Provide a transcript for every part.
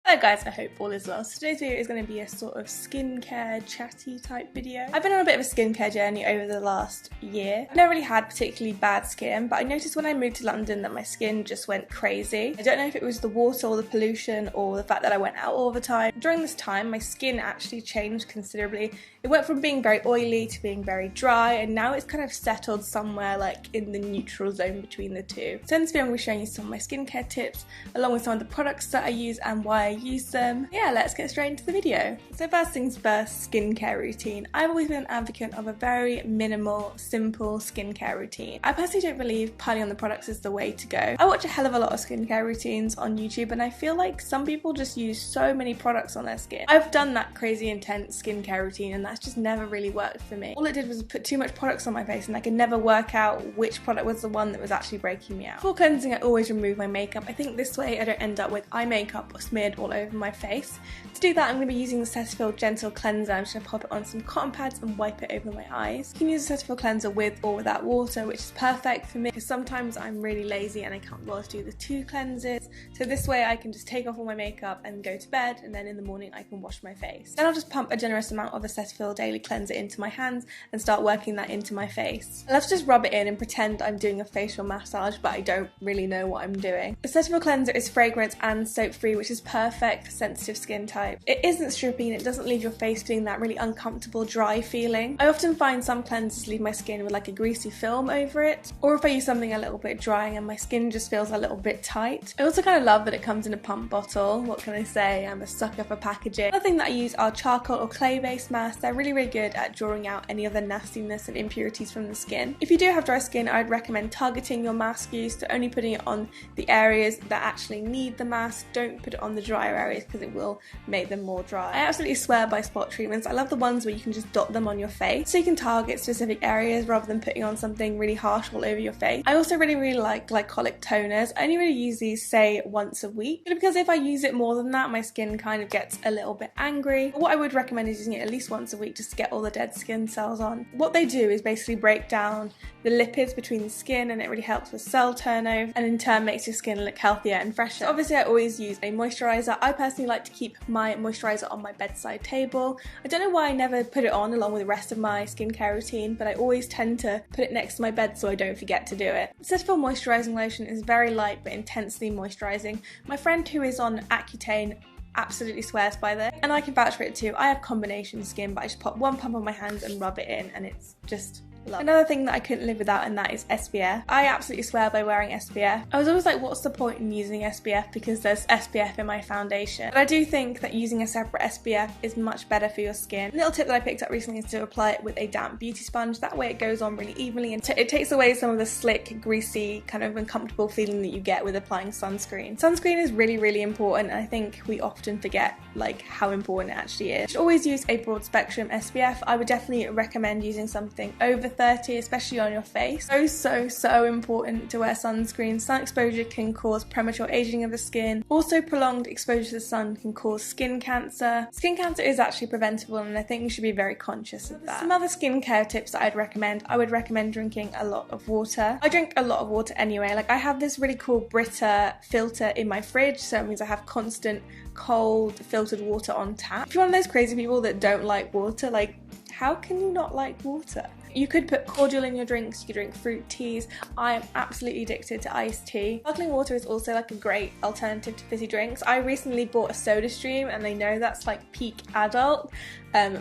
Hello guys, I hope all is well. So today's video is going to be a sort of skincare chatty type video. I've been on a bit of a skincare journey over the last year. I've never really had particularly bad skin, but I noticed when I moved to London that my skin just went crazy. I don't know if it was the water or the pollution or the fact that I went out all the time. During this time, my skin actually changed considerably. It went from being very oily to being very dry, and now it's kind of settled somewhere like in the neutral zone between the two. So in this video I'm going to be showing you some of my skincare tips along with some of the products that I use and why I use them. Yeah, let's get straight into the video. So first things first, skincare routine. I've always been an advocate of a very minimal, simple skincare routine. I personally don't believe piling on the products is the way to go. I watch a hell of a lot of skincare routines on YouTube and I feel like some people just use so many products on their skin. I've done that crazy intense skincare routine and that's just never really worked for me. All it did was put too much products on my face and I could never work out which product was the one that was actually breaking me out. Before cleansing, I always remove my makeup. I think this way I don't end up with eye makeup or smeared all over my face. To do that, I'm going to be using the Cetaphil Gentle Cleanser. I'm just going to pop it on some cotton pads and wipe it over my eyes. You can use the Cetaphil Cleanser with or without water, which is perfect for me because sometimes I'm really lazy and I can't bother to do the two cleanses. So this way I can just take off all my makeup and go to bed, and then in the morning I can wash my face. Then I'll just pump a generous amount of the Cetaphil Daily Cleanser into my hands and start working that into my face. I love to just rub it in and pretend I'm doing a facial massage, but I don't really know what I'm doing. The Cetaphil Cleanser is fragrance and soap free, which is perfect for sensitive skin type. It isn't strippy and it doesn't leave your face feeling that really uncomfortable dry feeling. I often find some cleansers leave my skin with like a greasy film over it, or if I use something a little bit drying and my skin just feels a little bit tight. I also kind of love that it comes in a pump bottle. What can I say? I'm a sucker for packaging. Another thing that I use are charcoal or clay based masks. They're really good at drawing out any of the nastiness and impurities from the skin. If you do have dry skin, I'd recommend targeting your mask use, so only putting it on the areas that actually need the mask. Don't put it on the drier areas because it will make them more dry. I absolutely swear by spot treatments. I love the ones where you can just dot them on your face so you can target specific areas rather than putting on something really harsh all over your face. I also really like glycolic toners. I only really use these say once a week because if I use it more than that my skin kind of gets a little bit angry. But what I would recommend is using it at least once a week just to get all the dead skin cells on. What they do is basically break down the lipids between the skin and it really helps with cell turnover and in turn makes your skin look healthier and fresher. So obviously I always use a moisturiser. I personally like to keep my moisturiser on my bedside table. I don't know why I never put it on along with the rest of my skincare routine, but I always tend to put it next to my bed so I don't forget to do it. Cetaphil moisturising lotion is very light but intensely moisturising. My friend who is on Accutane absolutely swears by this and I can vouch for it too. I have combination skin but I just pop one pump on my hands and rub it in and it's just love. Another thing that I couldn't live without and that is SPF. I absolutely swear by wearing SPF. I was always like, what's the point in using SPF because there's SPF in my foundation? But I do think that using a separate SPF is much better for your skin. A little tip that I picked up recently is to apply it with a damp beauty sponge. That way it goes on really evenly and it takes away some of the slick, greasy, kind of uncomfortable feeling that you get with applying sunscreen. Sunscreen is really important and I think we often forget like how important it actually is. You should always use a broad spectrum SPF. I would definitely recommend using something over 30, especially on your face. So important to wear sunscreen. Sun exposure can cause premature aging of the skin. Also, prolonged exposure to the sun can cause skin cancer. Skin cancer is actually preventable and I think you should be very conscious of that. Some other skincare tips that I'd recommend. I would recommend drinking a lot of water. I drink a lot of water anyway. Like I have this really cool Brita filter in my fridge, so it means I have constant cold filtered water on tap. If you're one of those crazy people that don't like water, like how can you not like water? You could put cordial in your drinks, you could drink fruit teas. I am absolutely addicted to iced tea. Sparkling water is also like a great alternative to fizzy drinks. I recently bought a SodaStream and I know that's like peak adult,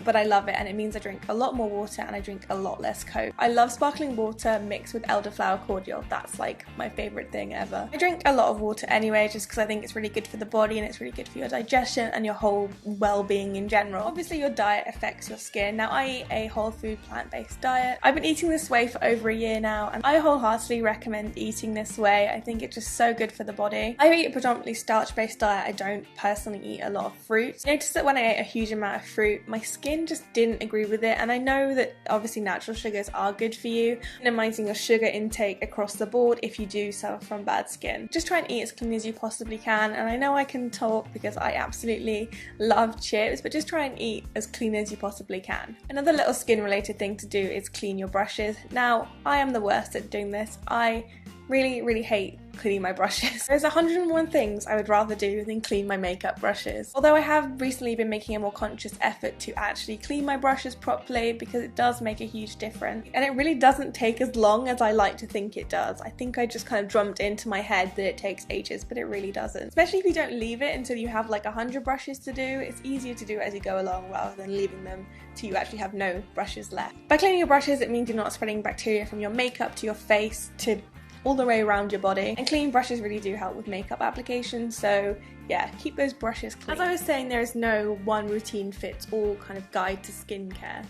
but I love it and it means I drink a lot more water and I drink a lot less Coke. I love sparkling water mixed with elderflower cordial. That's like my favourite thing ever. I drink a lot of water anyway just because I think it's really good for the body and it's really good for your digestion and your whole well-being in general. Obviously your diet affects your skin. Now I eat a whole food plant-based diet. I've been eating this way for over a year now and I wholeheartedly recommend eating this way. I think it's just so good for the body. I eat a predominantly starch-based diet. I don't personally eat a lot of fruit. I noticed that when I ate a huge amount of fruit, my skin just didn't agree with it, and I know that obviously natural sugars are good for you, minimizing your sugar intake across the board if you do suffer from bad skin. Just try and eat as clean as you possibly can, and I know I can talk because I absolutely love chips, but just try and eat as clean as you possibly can. Another little skin related thing to do is clean your brushes. Now, I am the worst at doing this. I really hate cleaning my brushes. There's 101 things I would rather do than clean my makeup brushes. Although I have recently been making a more conscious effort to actually clean my brushes properly, because it does make a huge difference. And it really doesn't take as long as I like to think it does. I think I just kind of drummed into my head that it takes ages, but it really doesn't. Especially if you don't leave it until you have like 100 brushes to do. It's easier to do as you go along rather than leaving them till you actually have no brushes left. By cleaning your brushes, it means you're not spreading bacteria from your makeup to your face to all the way around your body, and clean brushes really do help with makeup application, so yeah, keep those brushes clean. As I was saying, there is no one routine fits all kind of guide to skincare.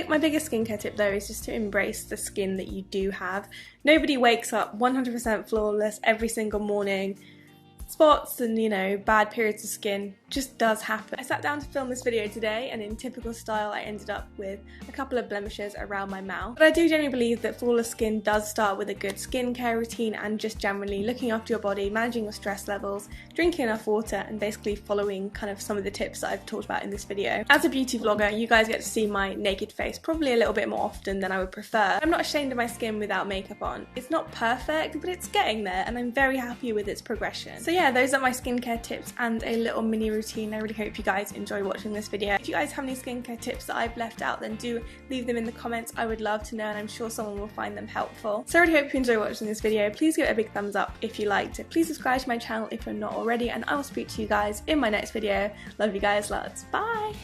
My biggest skincare tip though is just to embrace the skin that you do have. Nobody wakes up 100% flawless every single morning. Spots and, you know, bad periods of skin just does happen. I sat down to film this video today, and in typical style I ended up with a couple of blemishes around my mouth. But I do genuinely believe that flawless skin does start with a good skincare routine and just generally looking after your body, managing your stress levels, drinking enough water, and basically following kind of some of the tips that I've talked about in this video. As a beauty vlogger, you guys get to see my naked face probably a little bit more often than I would prefer. I'm not ashamed of my skin without makeup on. It's not perfect, but it's getting there, and I'm very happy with its progression. So yeah, those are my skincare tips and a little mini routine. I really hope you guys enjoy watching this video. If you guys have any skincare tips that I've left out, then do leave them in the comments. I would love to know, and I'm sure someone will find them helpful. So I really hope you enjoy watching this video. Please give it a big thumbs up if you liked it. Please subscribe to my channel if you're not already, and I will speak to you guys in my next video. Love you guys lots. Bye!